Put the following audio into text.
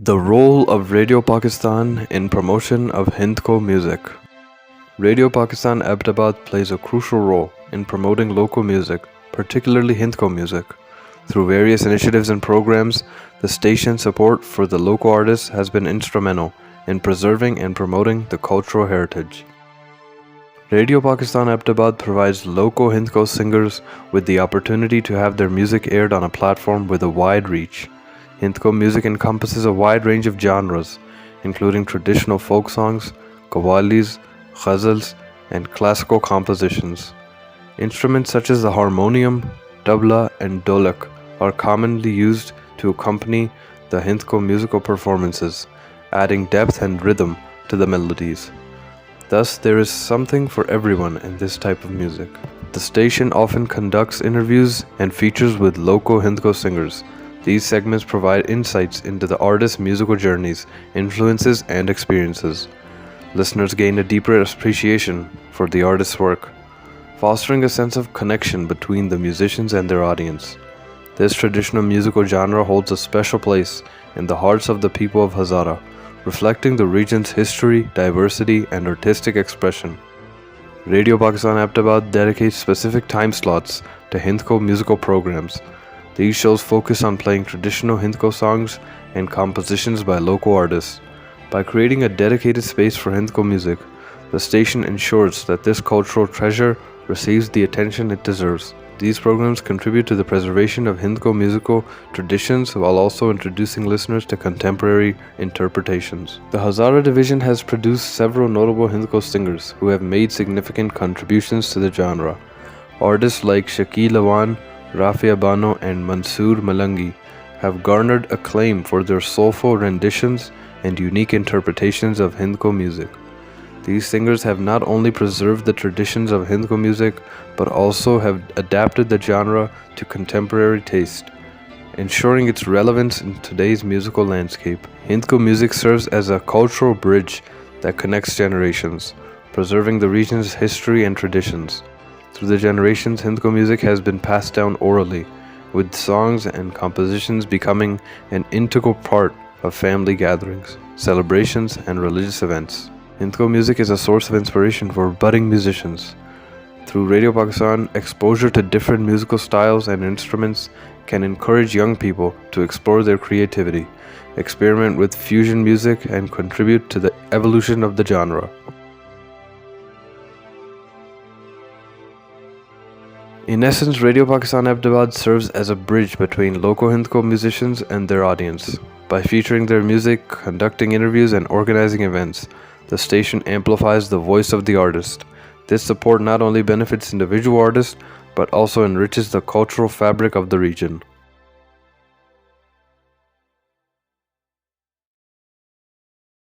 The role of Radio Pakistan in promotion of Hindko music. Radio Pakistan Ahmedabad plays a crucial role in promoting local music, particularly Hindko music. Through various initiatives and programs, the station's support for the local artists has been instrumental in preserving and promoting the cultural heritage. Radio Pakistan Ahmedabad provides local Hindko singers with the opportunity to have their music aired on a platform with a wide reach. Hindko music encompasses a wide range of genres, including traditional folk songs, qawwalis, ghazals, and classical compositions. Instruments such as the harmonium, tabla, and dholak are commonly used to accompany the Hindko musical performances, adding depth and rhythm to the melodies. Thus, there is something for everyone in this type of music. The station often conducts interviews and features with local Hindko singers. These segments provide insights into the artist's musical journeys, influences, and experiences. Listeners gain a deeper appreciation for the artist's work, fostering a sense of connection between the musicians and their audience. This traditional musical genre holds a special place in the hearts of the people of Hazara, reflecting the region's history, diversity, and artistic expression. Radio Pakistan Ahmedabad dedicates specific time slots to Hindko musical programs. These shows focus on playing traditional Hindko songs and compositions by local artists. By creating a dedicated space for Hindko music, the station ensures that this cultural treasure receives the attention it deserves. These programs contribute to the preservation of Hindko musical traditions while also introducing listeners to contemporary interpretations. The Hazara division has produced several notable Hindko singers who have made significant contributions to the genre. Artists like Shakil Awan, Rafia Bano, and Mansoor Malangi have garnered acclaim for their soulful renditions and unique interpretations of Hindko music. These singers have not only preserved the traditions of Hindko music, but also have adapted the genre to contemporary taste, ensuring its relevance in today's musical landscape. Hindko music serves as a cultural bridge that connects generations, preserving the region's history and traditions. Through the generations, Hindko music has been passed down orally, with songs and compositions becoming an integral part of family gatherings, celebrations, and religious events. Hindko music is a source of inspiration for budding musicians. Through Radio Pakistan, exposure to different musical styles and instruments can encourage young people to explore their creativity, experiment with fusion music, and contribute to the evolution of the genre. In essence, Radio Pakistan Ahmedabad serves as a bridge between local Hindko musicians and their audience. By featuring their music, conducting interviews, and organizing events, the station amplifies the voice of the artist. This support not only benefits individual artists, but also enriches the cultural fabric of the region.